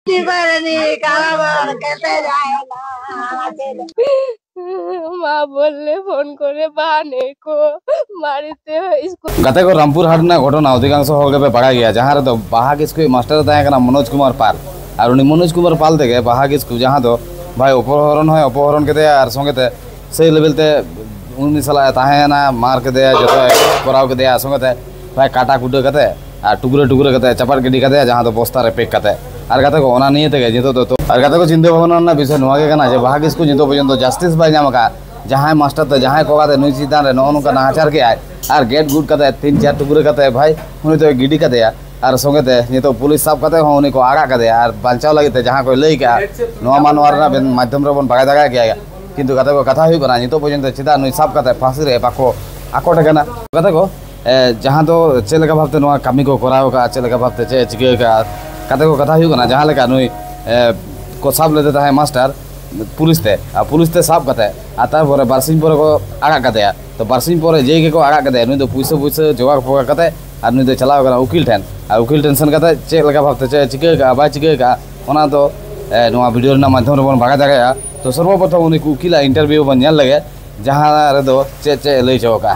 কি পারেনি কারাবার কেটে যায় না মা বললে ফোন করে বাহানে কো বাড়িতে স্কুল গাতে को रामपुर हाट ना घटना अधिकांश हल पाड़ा गया जहाँ तो बाहाग स्कूल मास्टर तहना मनोज कुमार पाल और उन्नी मनोज कुमार पाल थे बाहाग स्कूल जहाँ तो भाई अपहरण है अपहरण के और संगे से लेवलते उन्नी साल तहना मार के जो कराव के संगे भाई काटा कुटे के और टुकरे टुकरे के चपाट गिडी के जहाँ तो बस्ता रे पेक करते और गाते को नहीं थे जो तो और गाते को चिंता भावना विषय नुआ बाहाग स्कूल जो पर्यटन जस्टिस बै नामा जहाँ मास्टर ते जहाँ को नुई चितान नौ नौका नाचार के और गेट गुड करते 3-4 टुकरे करते भाई उन्नी तो गिडी करते और संगे नितो पुलिस साब करते उन्नी को आगा करते और बांचाव लगे जहाँ को लई का मानवा माध्यम बन बागा दागा गया किंतु गाते को कथा हुई नितो पर्यटन चिता नुई साब करते फांसी रे बाको आकोटे गाते को जहाँ तो चेलेका भावते कमी को कराव का चेलेका भावते चे चिके का गाते को कथा हुई जहाँ लेका नुई को साब लेते हैं मास्टर पुलिस ते साब करते और बारसिंग पर को आगा करते तो बारसिंग पर जे के को आगा करते नुई तो पुइसे पुइसे जोगा फोगा करते और नुई तो चलाव करा उकिल ठेन और उकिल टेंशन करते चे लेका भावते चे चिके का बा चिके का ओना तो नुआ वीडियो ना माध्यम बन बागा जागा तो सर्वप्रथम उनी उकिला इंटरव्यू बन नेल लगे जहाँ रे दो चे चे लई चौका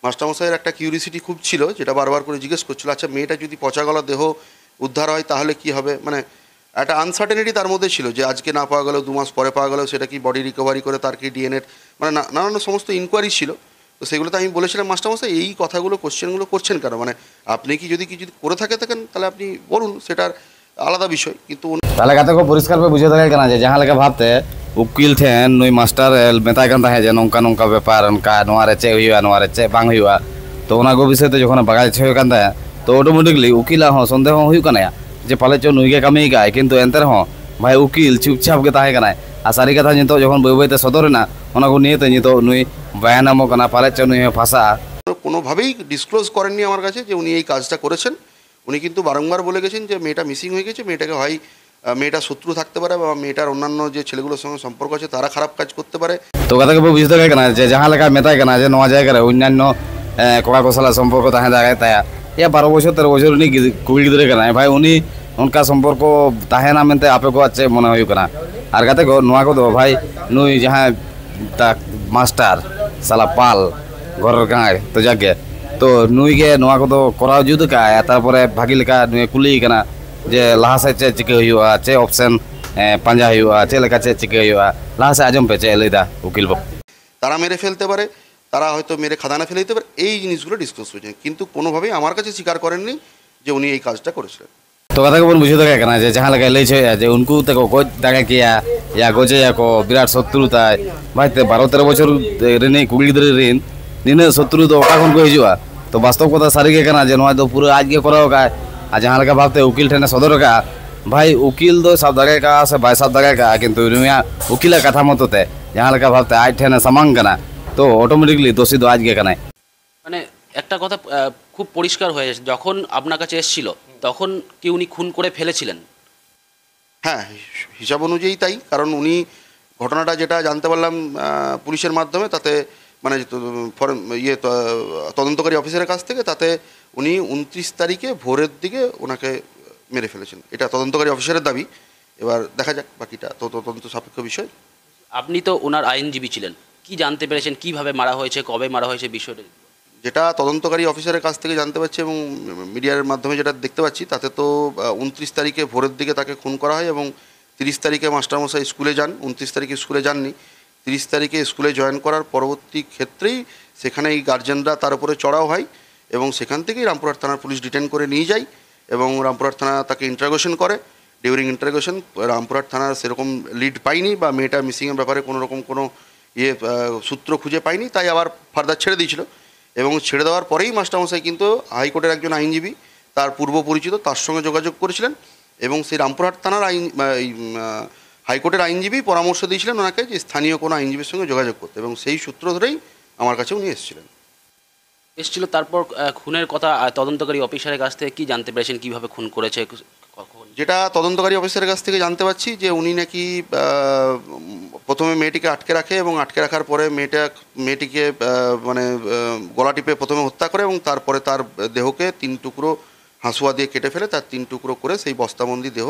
মাস্টারমশাইয়ের একটা কিউরিসিটি খুব ছিল যেটা বারবার করে জিজ্ঞেস করছিল আচ্ছা মেয়েটা যদি পচা গলা দেহ উদ্ধার হয় তাহলে কি হবে মানে একটা আনসার্টেনিটি তার মধ্যে ছিল যে আজকে না পাওয়া গেলেও 2 মাস পরে পাওয়া গেলেও সেটা কি বডি রিকভারি করে তার কি ডিএনএ মানে নানান সমস্ত ইনকোয়ারি ছিল তো সেগুলোতে আমি বলেছিলাম মাস্টারমশাই এই কথাগুলো কোশ্চেনগুলো করছেন কেন মানে আপনি কি যদি করে থাকেন তাহলে আপনি বলুন সেটার আলাদা বিষয় কিন্তু তাহলে গাতে को परिष्कार पे बुझे दगे कना जे जहां लगे भाबते उकिल ठेन नुई मास्टर मेता कन ताहे जे नोंका नोंका व्यापार उनका नोआरे चे हुआ नोआरे चे बांग हुआ तो ओना गो विषय ते जखन बागाय छे कन ताहे तो ऑटोमेटिकली उकिला हो संदेह हुई कना जे पाले चो नुई के कमी गाय किंतु एंतर हो भाई उकिल चुपचाप के ताहे कना आ सारी कथा नितो जखन बई बईते सदरना ओना को नियते नितो नुई बयानामो कना पाले चो नुई फासा কোনোভাবেই ডিসক্লোজ করেননি আমার কাছে যে উনি এই কাজটা করেছেন উনি কিন্তু বারংবার বলে গেছেন যে মেয়েটা মিসিং হয়ে গেছে মেয়েটাকে হয় মেয়েটা শত্রু থাকতে পারে বা মেয়েটার অন্যান্য যে ছেলেগুলোর সঙ্গে সম্পর্ক আছে তারা খারাপ কাজ করতে পারে তো কথা কব বুঝতে গেল না যে जहां লেখা মেতাই কেনা যে নয়া জায়গায় অন্যান্য কোকা কোসালা সম্পর্ক তাহে জায়গায় তায়া या 12 বছর 13 বছর উনি কুড়ি ধরে কেনা ভাই উনি उनका সম্পর্ক তাহে না মেনতে আপে को আছে মনে হয় কেনা আর গাতে को নয়া को दो भाई নুই जहां ता मास्टर साला पाल घर गाय तो जाके तो नुई के नवा को तो करा जुद का तारपरे भागी लेका नुई कुली केना जे लाहा से चे चिके हुआ चे ऑप्शन पांजा हुआ चे लेका चे चिके हुआ लाहा से आजम पे चे लेदा उकिल बक তারা মেরে ফেলতে পারে তারা হয়তো মেরে খাদানা ফেলে দিতে পারে এই জিনিসগুলো ডিসকাস হয়েছে কিন্তু কোনোভাবেই আমার কাছে স্বীকার করেননি যে উনি এই কাজটা করেছিলেন तो कथा को बुझे दगे केना जे जहां लगे ले छे जे उनको ते को गोज दागा किया या गोजे या को विराट शत्रुता भाई ते 12-13 বছর রেনে কুগলি ধরে রেন निने शत्रु तो ओका कोन को हिजुआ तो वास्तव कथा सारी के केना जे नवा तो पूरा आज के कराओ का आ जहां लगे भाबते उकिल ठेने सदर का भाई उकिल तो सब दगे का से भाई सब दगे का किंतु दुनिया उकिल कथा मतते जहां लगे भाबते आज ठेने समान कना तो অটোমেটিকলি দোষী তো আজকে কেন মানে একটা কথা খুব পরিষ্কার হয়ে গেছে যখন আপনার কাছে এসেছিল তখন কি উনি খুন করে ফেলেছিলেন হ্যাঁ হিসাব অনুযায়ী তাই কারণ উনি ঘটনাটা যেটা জানতে পারলাম পুলিশের মাধ্যমে তাতে মানে ইয়ে তদন্তকারী অফিসারের কাছ থেকে তাতে উনি 29 তারিখে ভোরের দিকে ওনাকে মেরে ফেলেছেন এটা তদন্তকারী অফিসারের দাবি এবার দেখা যাক বাকিটা তো তদন্ত সাপেক্ষ বিষয় আপনি তো ওনার আইনজীবী ছিলেন কি জানতে পেরেছেন কিভাবে মারা হয়েছে কবে মারা হয়েছে বিষয়টা যেটা তদন্তকারী অফিসারের কাছ থেকে জানতে পারছি এবং মিডিয়ার মাধ্যমে যেটা দেখতে পাচ্ছি তাতে তো 29 তারিখে ভোরের দিকে তাকে খুন করা হয় এবং 30 তারিখে মাস্টারমশাই স্কুলে যান 29 তারিখে স্কুলে যাননি 30 তারিখে স্কুলে জয়েন করার পরবর্তী ক্ষেত্রেই সেখানে এই গার্জেনরা তার উপরে চড়াও হয় এবং সেখান থেকেই রামপুরহাট থানার পুলিশ ডিটেন করে নিয়ে যায় এবং রামপুরহাট থানা তাকে ইন্টারোগেশন করে ডিউরিং ইন্টারোগেশন রামপুরহাট থানার সেরকম লিড পায়নি বা মেয়েটা মিসিংয়ের ব্যাপারে কোনোরকম কোনো সূত্র খুঁজে পায়নি তাই আবার ফার্দার ছেড়ে দিয়েছিল এবং ছেড়ে দেওয়ার পরেই মাস্টারমশাই কিন্তু হাইকোর্টের একজন আইনজীবী তার পূর্ব পরিচিত তার সঙ্গে যোগাযোগ করেছিলেন এবং সেই রামপুরহাট থানার হাইকোর্টের আইনজীবী পরামর্শ দিয়েছিলেন ওনাকে যে স্থানীয় কোনো আইনজীবীর সঙ্গে যোগাযোগ করতে এবং সেই সূত্র ধরেই আমার কাছে উনি এসেছিলেন তারপর খুনের কথা তদন্তকারী অফিসারের কাছ থেকে কি জানতে পেরেছেন কিভাবে খুন করেছে যেটা তদন্তকারী অফিসারের কাছ থেকে জানতে পারছি যে উনি নাকি প্রথমে মেয়েটিকে আটকে রাখে এবং আটকে রাখার পরে মেয়েটিকে মানে গলা টিপে প্রথমে হত্যা করে এবং তারপরে তার দেহকে 3 টুকরো হাঁসুয়া দিয়ে কেটে ফেলে তার 3 টুকরো করে সেই বস্তাবন্দি দেহ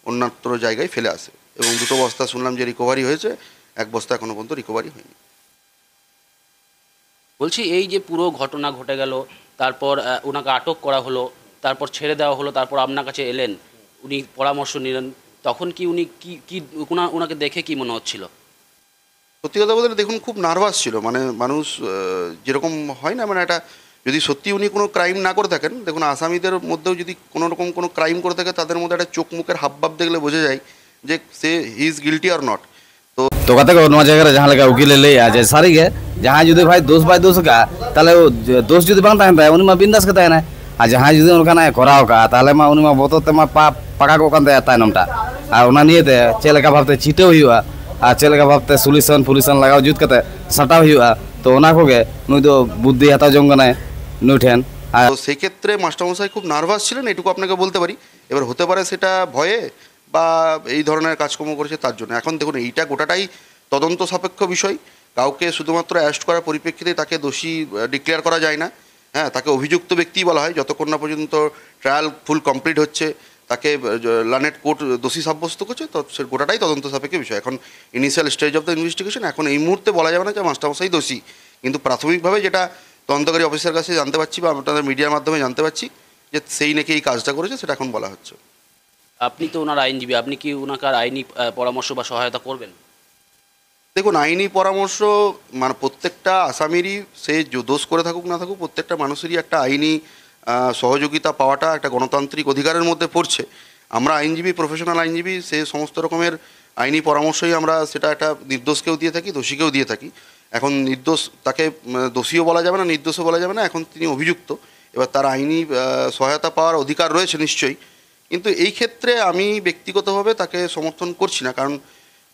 অন্যত্র জায়গায় ফেলে আসে, এবং 2টো বস্তা শুনলাম যে রিকভারি হয়েছে, 1 বস্তা এখনও পর্যন্ত রিকভারি হয়নি। বলছি এই যে পুরো ঘটনা ঘটে গেল, তারপর ওনাকে আটক করা হলো, তারপর ছেড়ে দেওয়া হলো, তারপর আপনার কাছে এলেন, উনি পরামর্শ নিলেন, তখন কি উনি কি ওনাকে দেখে কি মনে হচ্ছিল? সত্যি কথা বলতে দেখুন, খুব নার্ভাস ছিল, মানে মানুষ যেরকম হয় না, মানে একটা যদি সত্যি উনি কোনো ক্রাইম না করে থাকেন, দেখুন আসামিদের মধ্যেও যদি কোনো রকম কোনো ক্রাইম করে থাকে, তাদের মধ্যে একটা চোখ মুখের হাবভাব দেখলে বোঝা যায় যে সে he is guilty or not. तो कहते को नवा जगह जहाँ लगा उकील ले आ जाए सारी है जहाँ जुदी भाई दोष का ताले वो दोष जुदी बांधता है उन्हीं में बिंदास करता है ना आ जहाँ जुदी उनका ना कराओ का ताले में उन्हीं में बहुत तो मैं पका को करते आता है नमटा आ उन्हें नहीं थे चले का भावते चीटे हुई हुआ आ चले का भावते सुलिसन लगाओ जुद करते सटा हुआ तो उन्हें को गए नुई तो बुद्धि हता जंगना है नुठेन তো সেক্ষেত্রে মাস্টারমশাই খুব নার্ভাস ছিলেন, এটুকু আপনাকে বলতে পারি। এবার হতে পারে সেটা ভয়ে বা এই ধরনের কাজকর্ম করেছে তার জন্য। এখন দেখুন এইটা গোটাটাই তদন্ত সাপেক্ষ বিষয়, কাউকে শুধুমাত্র অ্যারেস্ট করার পরিপ্রেক্ষিতে তাকে দোষী ডিক্লেয়ার করা যায় না। হ্যাঁ, তাকে অভিযুক্ত ব্যক্তিই বলা হয় যতক্ষণ না পর্যন্ত ট্রায়াল ফুল কমপ্লিট হচ্ছে, তাকে লানেট কোর্ট দোষী সাব্যস্ত করছে, তো সে গোটাটাই তদন্ত সাপেক্ষ বিষয়। এখন initial stage of the investigation, এখন এই মুহূর্তে বলা যাবে না যে মাস্টারমশাই দোষী, কিন্তু প্রাথমিকভাবে যেটা তদন্তকারী অফিসার কাছে জানতে পারছি বা আপনাদের মিডিয়ার মাধ্যমে জানতে পারছি যে সেই নাকি এই কাজটা করেছে, সেটা এখন বলা হচ্ছে। আপনি তো ওনার আইনজীবী, আপনি কি ওনাকে আইনি পরামর্শ বা সহায়তা করবেন? দেখুন আইনি পরামর্শ মানে প্রত্যেকটা আসামিরই, সে দোষ করে থাকুক না থাকুক, প্রত্যেকটা মানুষেরই একটা আইনি সহযোগিতা পাওয়াটা একটা গণতান্ত্রিক অধিকারের মধ্যে পড়ছে। আমরা আইনজীবী, প্রফেশনাল আইনজীবী, সে সমস্ত রকমের আইনি পরামর্শই আমরা সেটা একটা নির্দোষকেও দিয়ে থাকি, দোষীকেও দিয়ে থাকি। এখন নির্দোষ তাকে দোষীও বলা যাবে না, নির্দোষও বলা যাবে না, এখন তিনি অভিযুক্ত, এবার তার আইনি সহায়তা পাওয়ার অধিকার রয়েছে নিশ্চয়ই। কিন্তু এই ক্ষেত্রে আমি ব্যক্তিগতভাবে তাকে সমর্থন করছি না, কারণ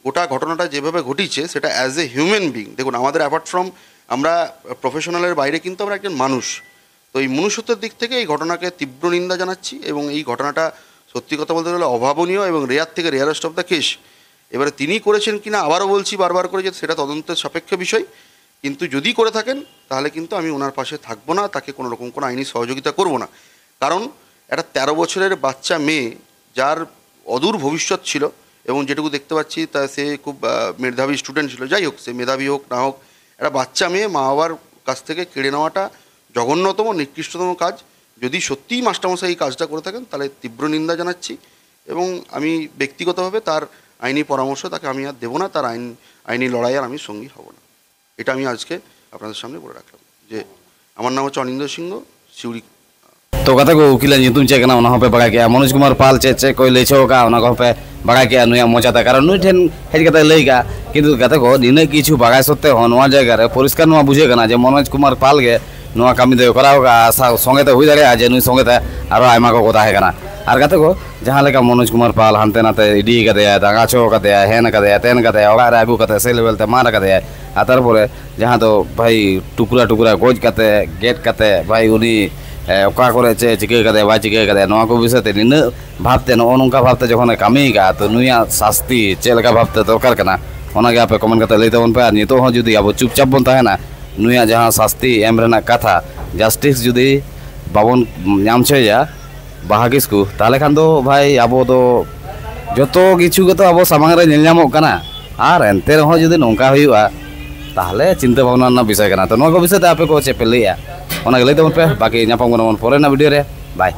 গোটা ঘটনাটা যেভাবে ঘটিছে সেটা অ্যাজ এ হিউম্যান বিং, দেখুন আমাদের অ্যাপার্ট ফ্রম আমরা প্রফেশনালের বাইরে কিন্তু আমরা একজন মানুষ, তো এই মনুষ্যত্বের দিক থেকে এই ঘটনাকে তীব্র নিন্দা জানাচ্ছি, এবং এই ঘটনাটা সত্যি কথা বলতে গেলে অভাবনীয় এবং রেয়ার থেকে রেয়ারেস্ট অফ দ্য কেস। এবারে তিনি করেছেন কিনা আবারও বলছি বারবার করে যে সেটা তদন্তের সাপেক্ষ বিষয়, কিন্তু যদি করে থাকেন তাহলে কিন্তু আমি ওনার পাশে থাকবো না, তাকে কোনো রকম কোনো আইনি সহযোগিতা করব না। কারণ একটা 13 বছরের বাচ্চা মেয়ে যার অদূর ভবিষ্যৎ ছিল, এবং যেটুকু দেখতে পাচ্ছি তা সে খুব মেধাবী স্টুডেন্ট ছিল, যাই হোক সে মেধাবী হোক না হোক, একটা বাচ্চা মেয়ে মা বাবার কাছ থেকে কেড়ে নেওয়াটা জঘন্যতম নিকৃষ্টতম কাজ। যদি সত্যিই মাস্টারমশাই এই কাজটা করে থাকেন তাহলে তীব্র নিন্দা জানাচ্ছি, এবং আমি ব্যক্তিগতভাবে তার আইনি পরামর্শ তাকে আমি আর দেবো না, তার আইনি লড়াইয়ের আমি সঙ্গী হব না। এটা আমি আজকে আপনাদের সামনে বলে রাখলাম যে আমার নাম হচ্ছে অনিন্দ্য সিংহ, সিউড়ি। तो कहते को उकील तुम चेक ना वहाँ पे बड़ा गया मनोज कुमार पाल चे कोई ले का वहाँ पे बड़ा गया नुया मोचाता कारण नुई ठेन हेज कहते लेगा किंतु कहते को दिन किछु बड़ा सत्ते हो नवा जगह परिष्कार नुआ बुझेगा ना जे मनोज कुमार पाल गे नुआ कामी दे करा होगा संगे ते हुई दाड़े जे नुई संगे ते आरो आयमा को कथा है और कहते को जहाँ लेका मनोज कुमार पाल हानते नाते इडी कते दागाचो कते हेन कते तेन कते ओगा आबू कते से लेवल ते मार कते आ तारपरे जहाँ तो भाई टुकड़ा टुकड़ा गोज कते गेट कते भाई उनी ओका करे चे चिके कदे बा चिके कदे नवा को विषयते निन भावते नोनका भावते जखन कामीगा तो नुया शास्ति चेलका भावते दरकार कना ओनागे आपे कमेंट करते लैते बन पे और नितो हो जुदी अब चुपचाप बन ताहेना नुया जहाँ शास्ति एम रेना कथा जस्टिस जुदी बाबन नाम छया बाहा किस्कु ताले खान दो भाई आबो दो जतो किछु के तो आबो सामांग रे नेल नामो कना आर एनते रहो जुदी नोंका हुआ ताहले चिंता भावना ना विषय कना तो नोको विषयते आपे को चेपे लैया ओना लैते बन पे बाकी नापाम गन परे ना वीडियो रे बाय।